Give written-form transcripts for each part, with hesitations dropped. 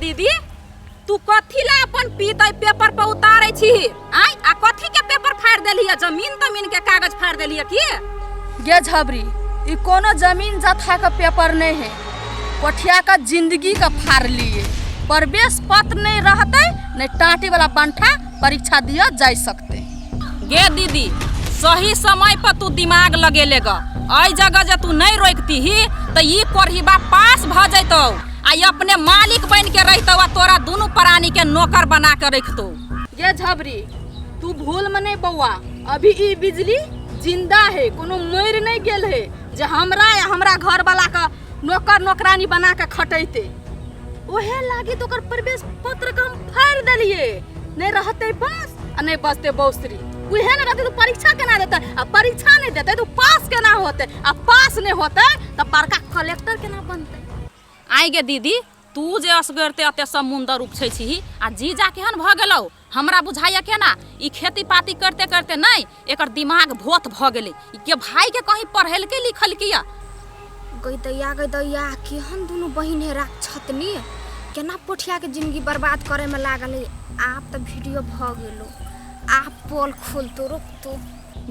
दीदी तू कथी ला अपन पीते पेपर पर उतारे छी आई आ कथी के पेपर फाड़ देलिए जमीन के कागज फाड़ देलिए की गे झबरी ई कोनो जमीन जथा का पेपर नहीं है कोठिया का जिंदगी का फाड़ लिए प्रवेश पत्र नहीं रहते नहीं टाटी वाला बंठा परीक्षा दिया जा सकते। गे दीदी सही समय पर तू दिमाग लगेलेगा आई जगह जे तू नहीं रोकती ही तो ये कोरहीबा पास भ जैतो आई अपने मालिक बन के रहतो आ तोरा दोनों प्राणी के नौकर बना के रखतो। ये झबरी तू भूल में नहीं बउआ अभी ई बिजली जिंदा है कोनो मर नहीं गेल है जे हमरा या हमरा घर वाला का नौकर नौकरानी बना के खटैते ओहे लागी तो कर प्रवेश पत्र का हम फाड़ देलिए नहीं रहते पास आ नहीं बचते बौसरी उहे न रहते तो परीक्षा केना देते आ परीक्षा नहीं देते तो पास केना होते आ पास नहीं होते तो बड़का कलेक्टर केना बनते। आई गे दीदी तू जे असगरते अते समुंदर उपछै छी आ जीजा केहन भ गेलौ हमरा बुझाइया केना ई खेती पाती करते करते नहीं एकर दिमाग भोत भ गेलै के भाई के कहीं पढ़ेल के लिखल किया गई दैया केहन दुनू बहिन है राक्षतनी केना पोठिया के जिंदगी बर्बाद करे में लागल है। आप तो वीडियो भ गेलो आप पोल खोल तो रुक तो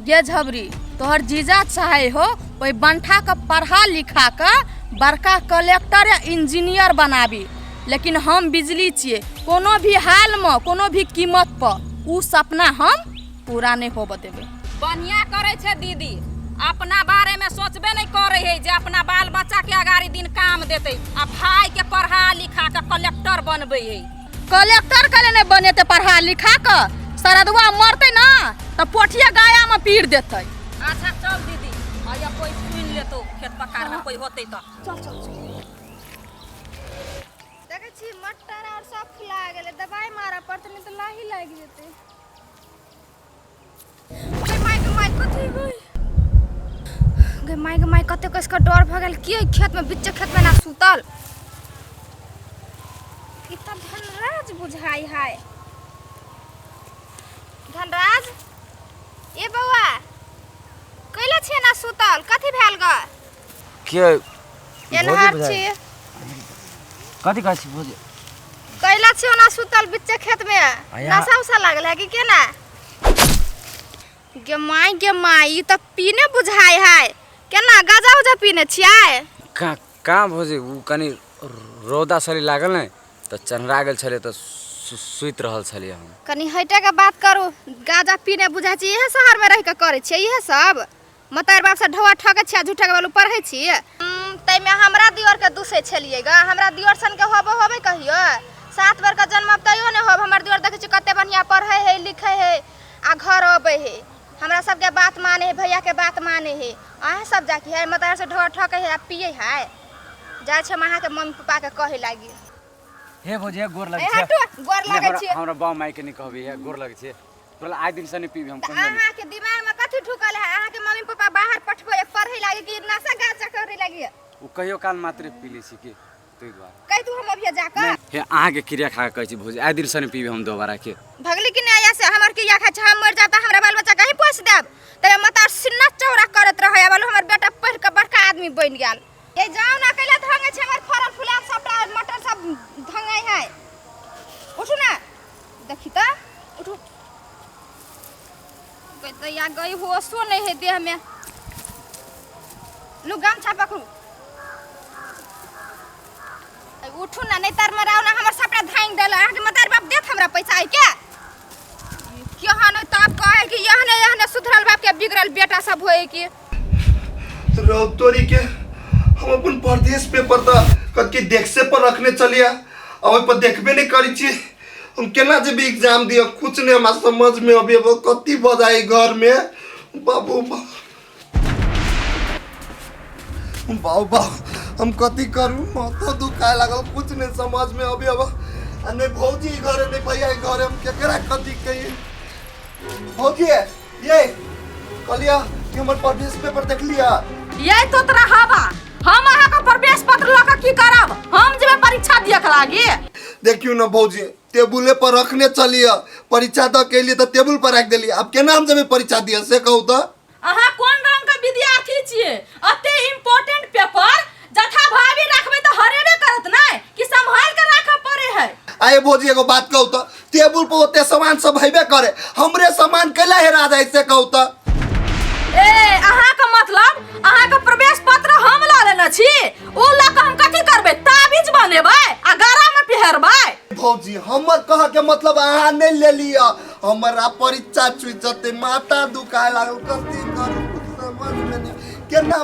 गे झबरी तोहर जीजा चाहे हो कोई बंठा का पढ़ा लिखा का बड़का कलेक्टर या इंजीनियर बनाबी लेकिन हम बिजली छिए कोनो भी हाल में कोनो भी कीमत पर उ सपना हम पूरा नहीं होब देबे। बढ़िया करे छे दीदी अपना बारे में सोचबे नहीं करे है जे अपना बाल बच्चा के अगाड़ी दिन काम देते आ भाई के पढ़ा लिखा के कलेक्टर बनबे है। कलेक्टर कले नहीं बनेते पढ़ा लिखा का सरदवा मरते ना तो पोठिया गाया में पीड़ देते। अच्छा चल दीदी आया कोई सुन ले तो खेत पकार में कोई होते तो चल देखे छी मटर और सब फुला गेले दवाई मारा पड़ते नहीं तो लाही लाग जेते। गे माई कते कसका डर भ गेल की खेत में बिच्चे खेत में ना सुतल इतना धनराज बुझाई है। धनराज ए बउआ कैला छे ना सुतल कथि भेल ग के एनहर छी कथि कहै छी भोज कैला छे ना सुतल बिच्चे खेत में नशा उसा लागल है कि केना गे माई त पीने बुझाई है केना गाजा उजा पीने छियै का भोजे उ कनी रौदा सरी लागल नै त चनरा गेल छले त सुइत रहल छलिए हम कनी हटे के बात करू गाजा पीने बुझाई छी इहे शहर में रह के करे छी इहे सब मतार बाप से ढवा ठगे छी झूठा के बालू पढ़ै छी तै में हमरा दियोर के दुसे छलिए ग हमरा दियोर सन के होबे कहियो 7 बार का जन्म अब तइयो नै होब हमर दियोर देखै छी कते बढ़िया पढ़ै है लिखै है आ घर आबै है हमरा सब के बात माने है भैया के बात माने है अहाँ सब जाके है मतार से ढवा ठगे है पिए है जाय छ महा के मम्मी पापा के कहे लागी हे भोजे गोर लगे ए हटो गोर लगे छी हमरा बाप माई के नै कहबी है गोर लगे छी तोला आइ दिन से नै पीबी हम कहै अहाँ के दिमाग में कथि ठुकल है अहाँ के मम्मी पापा बाहर पठबे पढ़ै लागी कि नशा गाजा करे लागी उ कहियो काल मात्र पीली छी कि तोइ द्वार कहि तू हम अभी जाकर हे अहाँ के क्रिया खा के कहै छी भोजे आइ दिन से नै पीबी हम दोबारा के भगली कि नै से हमर क्रिया खा छ हम मर जाता हमरा बाल बच्चा कहीं पोस देब तबे मतार सिन्ना चौरा करत रहै वाला हमर बेटा पढ़ के बड़का आदमी बन गेल ए जाओ ना कैला धंगे छ हमर फरल फुला सबटा मटर सब धंगाई है उठू ना देखी त उठू कहते या गई होशो नहीं है देह में लू गमछा पकड़ू उठू ना नहीं तार मराव ना हमर सबटा धांग देला अहाँ के मतार बाप देत हमरा पैसा है के केहन ताप कहे कि यहने सुधरल बाप के बिगड़ल बेटा सब होए कि रौतोरी के हम अपन परदेश पेपर त कत के देखसे पर रखने चलिया अब पर देखबे नहीं करी छी हम केना जब एग्जाम दिया कुछ नहीं हमरा समझ में अभी अब कति बजाई घर में बाबू बाबू हम कति करूं माथा दुखाए लागल कुछ नहीं समझ में अभी अब नहीं भौजी घरे नहीं भैया घरे हम केकरा कति कही भौजी ये कलिया कि हमर परदेश पेपर देख लिया ये तो तोरा हवा हम अहाँ का प्रवेश पत्र लगा की करब हम जेबे परीक्षा दिए के लागी देखियो ना भौजी टेबुले पर रखने चलिए परीक्षा द के लिए तो टेबुल पर रख देलिए अब केना हम जब परीक्षा दिए से कहू तो अहाँ कोन रंग का विद्यार्थी छिए अते इम्पोर्टेंट पेपर जथा भाभी रखबे तो हरेबे करत नै कि संभाल के राखब पड़े है आए भौजी एगो बात कहू तो टेबुल पर ओते सामान सब हेबे करे हमरे सामान कैला हेरा जाए से कहू तो ए अहाँ का मतलब अहाँ का प्रवेश पत्र हम ला लेना छी ओ ला के हम कथि करबे ताबीज बनेबै आ गरा में पहिरबै भौजी हमर कह के मतलब अहाँ नहीं ले लिया हमारा परीक्षा छूट जते माथा दुखाए लागल कथि करू कुछ समझ में नहीं केना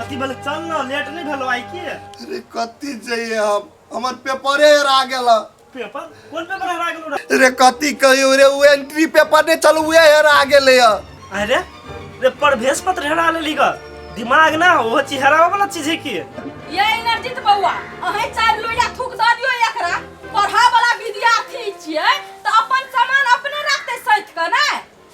अति बोले चल ना लेट नहीं भेलो आई की अरे कथि चाहिए हम हमर पेपरे हेरा गेल पेपर कौन पेपर हरा गेलो रे कथि कहियो रे वो एंट्री पेपर ने चल उहे हेरा गेले अरे रे प्रवेश पत्र हरा लेली ग दिमाग ना हो चीज हरावा वाला चीज है की ये इनर्जित बौआ अहे चार लोया थूक द दियो एकरा पढ़ा वाला विद्यार्थी छियै त अपन सामान अपने रखते सहित के ना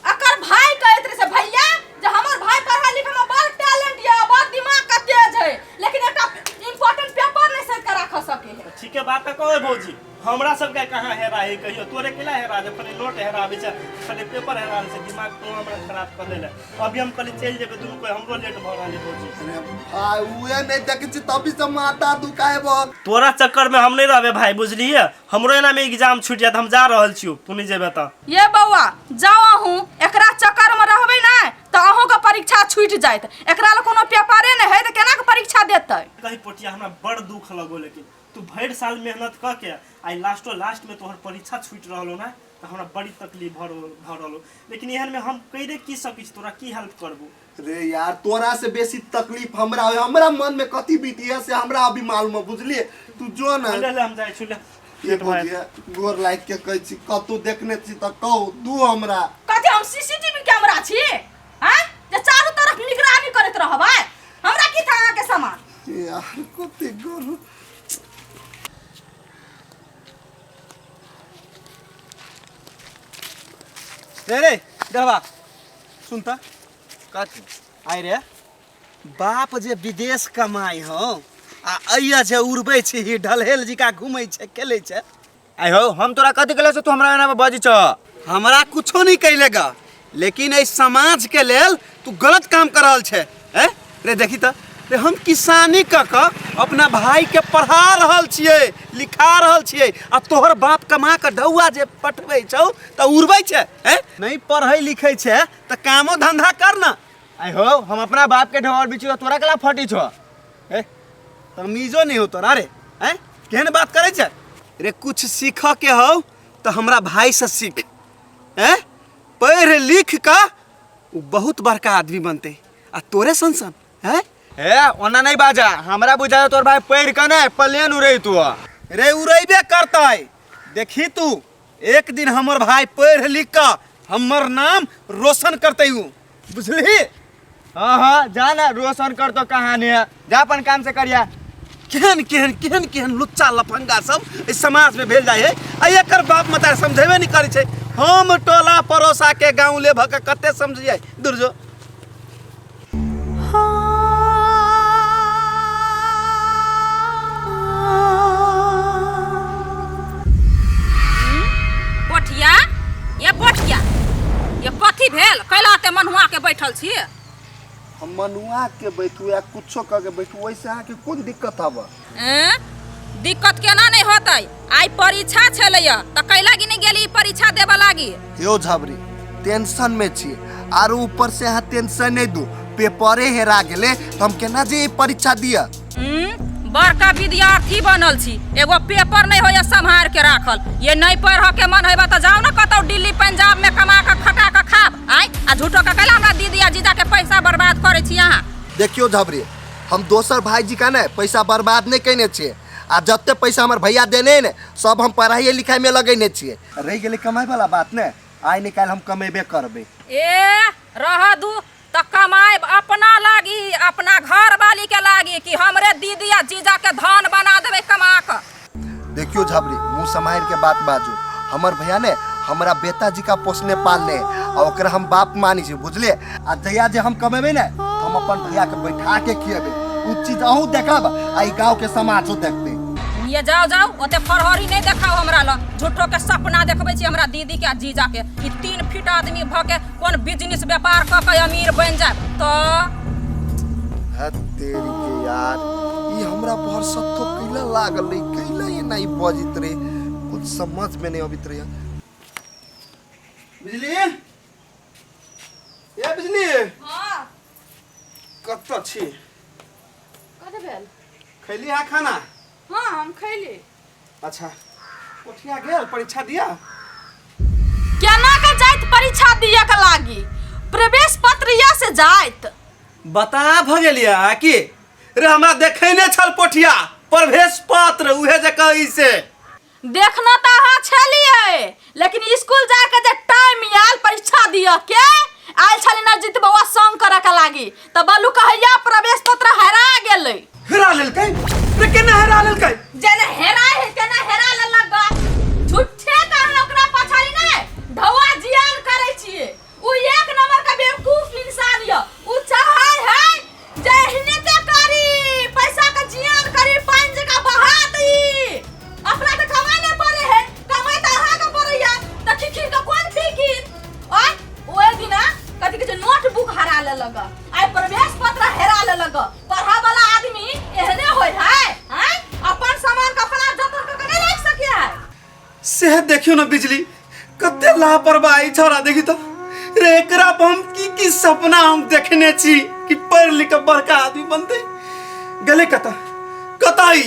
अकर भाई कहत रहे से भैया जे हमर भाई पढ़ा लिखा में बड़ टैलेंट या बड़ दिमाग का तेज है लेकिन एकटा इंपोर्टेंट पेपर नहीं सहित के रख सके है ठीक है बात कहो भौजी हमरा सब के कहां हेरा है कहियो तोरे केला हेरा जे खाली नोट हेरा बे खाली पेपर हेरा से दिमाग तो हमरा खराब कर देले अभी हम कल चल जेबे दुनु कोई हमरो लेट भ रहल है भौजी अरे भाई उहे नहीं देखे छी तभी से माथा दुखाए बहुत तोरा चक्कर में हम नहीं रहबे भाई बुझलिए हमरो एना में एग्जाम छूट जात हम जा रहल छियो तू नहीं जेबे त ये बौआ जाओ हूं एकरा चक्कर में रहबे ना त अहू का परीक्षा छूट जाइत एकरा ल कोनो पेपरे नहीं है त केना के परीक्षा देतै कहीं पोटिया हमरा बड़ दुख लगो लेकिन तू भर साल मेहनत क के आई लास्ट में तोहर परीक्षा छूट रहलो ना तो हमरा बड़ी तकलीफ भ रहलो लेकिन एहन में हम कइरे की सकिस तोरा की हेल्प करबो रे यार तोरा से बेसी तकलीफ हमरा है हमरा मन में कथि बीती है से हमरा अभी मालूम है बुझलिए तू जो ना ले हम जाय छुले ये बोलिए गोर लाइक के कहै छी कतौ देखने छी त कहू दू हमरा कथि हम सीसीटीवी कैमरा छी हैं जे चारों तरफ निगरानी करत रहबै हमरा की था के सामान यार कथि करू रे देवा सुनता कथी आइ रे बाप जे विदेश कमाई हो आ अइया जे उड़बै छी ही ढलहेल जिका घुमै छै खेलै छै आई हो हम तोरा कथी कहले से तू हमरा एना बजी छ हमरा कुछो नहीं कैलेगा लेकिन एहि समाज के लेल तू गलत काम कर रहल छै हैं रे देखी त रे हम किसानी क अपना भाई के पढ़ा रहल छियै लिखा रहल छियै आ तोहर बाप कमा के ढौआ जे पटबै छौ त उड़बै छै हैं नहीं पढ़ै लिखै छै त कामो धंधा कर ना आई हो हम अपना बाप के ढोर बिचू तोरा कला फटी छ ए तमीजो नहीं हो तोरा रे हैं केहन बात करे छै रे कुछ सीख के हो तो हमरा भाई से सीख हैं पढ़ लिख का उ बहुत बड़का आदमी बनते आ तोरे संसन हैं ए ओना नहीं बाजा हमरा बुझा तोर भाई पैर के नहीं प्लेन उड़ै तू रे उड़ैबे करतै देखी तू एक दिन हमर भाई पढ़ लिख का हमर नाम रोशन करते हूँ बुझली हाँ जा ना रोशन कर तो कहानी है जा अपन काम से करिया केहन लुच्चा लफंगा सब इस समाज में भेल जाए है आ एकर बाप मतार समझेबे नहीं करे छै हम टोला पड़ोसा के गाँव ले भके कते समझिए दूर जो पोठिया ये कथी भेल कैला ते मनुआ के बैठल छी हम मनुआ के बैठू या कुछो क के बैठू वैसे अहाँ के कोन दिक्कत हबा दिक्कत केना नहीं होतै आई परीक्षा छलैया त कैला कि नहीं गेली परीक्षा देबा लागी यो झबरी टेंशन में छी आरो ऊपर से अहाँ टेंशन नहीं दू पेपरे हेरा गेले तो हम केना जे परीक्षा दिया बड़का विद्यार्थी बनल छी एगो पेपर नहीं होया संभार के राखल ये नहीं पढ़ के मन होबा त जाओ ना कतौ दिल्ली पंजाब में कमा के खटा के खाब आई आ झूठो के कैला हमरा दीदी आ जीजा के पैसा बर्बाद करे छी यहाँ देखियो झबरी हम दोसर भाई जी का ना पैसा बर्बाद नहीं कैने छिए आ जते पैसा हमर भैया देने ने सब हम पढ़ाई लिखाई में लगेने छिए रह गेले कमाई वाला बात ने आइ निकाल हम कमेबे करबे ए रह दू त कमाए अपना लागी अपना घर वाली के लागी कि हमरे दीदी आ जीजा के धन बना देबे कमा के देखियो झबरी मुंह समाहिर के बात बाजू हमर भैया ने हमरा बेटा जी का पोसने पालने और ओकरा हम बाप मानी छी बुझले आ जया जे हम कमेबे ने हम अपन भैया के बैठा के खिएबे उ चीज अहू देखब आ ई गांव के समाजो देखते ये जाओ ओते फरहरी नहीं देखाओ हमरा ल झूठो के सपना देखबै छी हमरा दीदी के आ जीजा के ई 3 फीट आदमी भ के कोन बिजनेस व्यापार क के अमीर बन जाए तो है तेरी के यार ई हमरा पर सत्तो कैला लागल रे कैला ये नहीं बजित रे कुछ समझ में नहीं अबित रही। बिजली ये बिजली हां कत छी कते भेल? खैली है खाना? हां हम खैली। अच्छा कोठिया गेल परीक्षा दिया? केना के जाइत परीक्षा दिए के लागी? प्रवेश पत्र या से जाइत बता भ गेलिया कि रे हमरा देखै ने छल पोठिया प्रवेश पत्र उहे जे कहि से देखना तो अहाँ छलिए, लेकिन स्कूल जाए के जे टाइम आयल परीक्षा दिए के आयल छली नजीत बउआ संग करे के लागी त बलू कहैया प्रवेश पत्र हेरा गेलै। हेरा लेलकै? रे केना हेरा लेलकै? जेना हेरा है केना हेरा लेलक गा। झूठे कहन ओकरा पछाड़ी नै ढौआ जियान करै छिए। उ एक नंबर का बेवकूफ इंसान य। उ चाहै है जे हिने ते करी पैसा का जियान करी पांच जगह बहा दी। अपना त कमाई नै पड़े है, कमाई त अहाँ का पड़ैया त खिखिर का कोन फिकिर। ओए ओए दिना कथि के नोटबुक हरा लेलक, आइ प्रवेश पत्र हेरा लेलक। पढ़ा वाला आदमी एहने होय है हैं? अपन सामान का अपना जतन के नहीं रख सके है। से देखियो ना बिजली कते लापरवाही छोरा देखी तो रे एकरा पर हम की सपना हम देखने छी कि पढ़ लिख के बड़का आदमी बनते गले कताई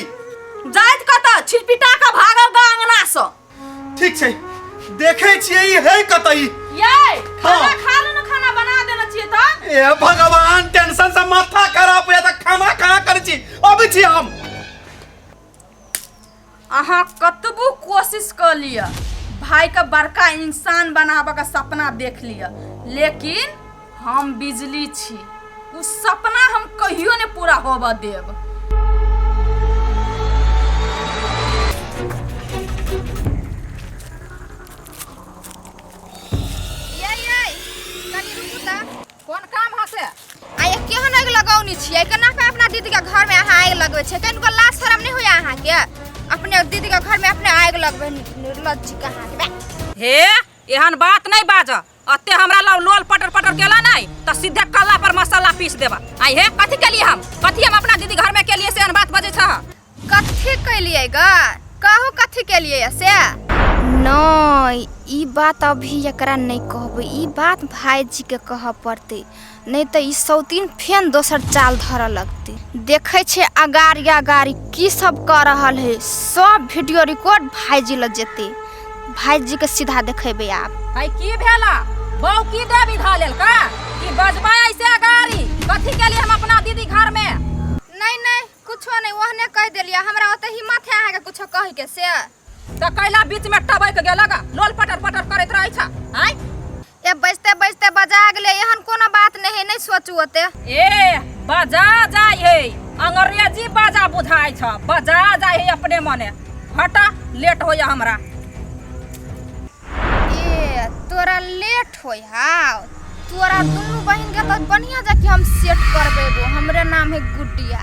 जाइत कत छिलपिटा का भागल गा अंगना से। ठीक छै देखे छियै ई है कतई। ये खाना खा लो ना, खाना बना देना चाहिए था। ए भगवान टेंशन से माथा खराब होया त खाना कहां कर छी अभी छी हम। अहाँ कतबो कोशिश कर लिया भाई का बड़का इंसान बनाबे का सपना देख लिया, लेकिन हम बिजली छी, उस सपना हम कहियो ने पूरा होबा देब। कोन काम हसे आय केहन आग लगाउनी छियै? केना पे अपना दीदी के घर में अहाँ आग लगबै छै? कनको लाज शरम नहीं होया अहाँ के? अपने दीदी के घर में अपने आग लगबै निर्लज्ज कहाँ के? हे एहन बात नहीं बाज। अत्ते हमरा लव लोल पटर पटर केला नहीं त सीधे कल्ला पर मसाला पीस देबा। आई हे कथि के लिए हम अपना दीदी घर में के लिए से एहन बात बजे छ? कथि के लिए ग? कहू कथि के लिए से? नहीं ई बात अभी एकरा नहीं कहबै, ई बात भाईजी के कह पड़ते, नहीं तो ई सौतीन फेन दोसर चाल धर लगते। देखे छे अगारी अगारी की सब कर रहल है, सब वीडियो रिकॉर्ड भाईजी लग जेते। भाईजी के सीधा देखेबे आप। आई की भेला? बहु की दे विधा लेल का कि बजबा ऐसे अगारी कथि के लिए हम अपना दीदी घर में? नहीं नहीं कुछो नहीं, ओहने कह देलिया, हमरा ओते हिम्मत है अहाँ के कुछो कह के से। त कैला बीच में टबैक गेलगा लोल पटर पटर करैत रहै छ। आइ ए बजते बजते बजा गेले, एहन कोनो बात नहीं है, नहीं सोचू ओते। ए बजा जाय है, अंग्रेजी बजा बुझाय छ, बजा जाय है अपने मने। हटा लेट होया हमरा। ए तोरा लेट होय हाउ? तोरा दुनू बहिन के तो बढ़िया जाके हम सेट करबेबो। हमरे नाम है गुड्डिया।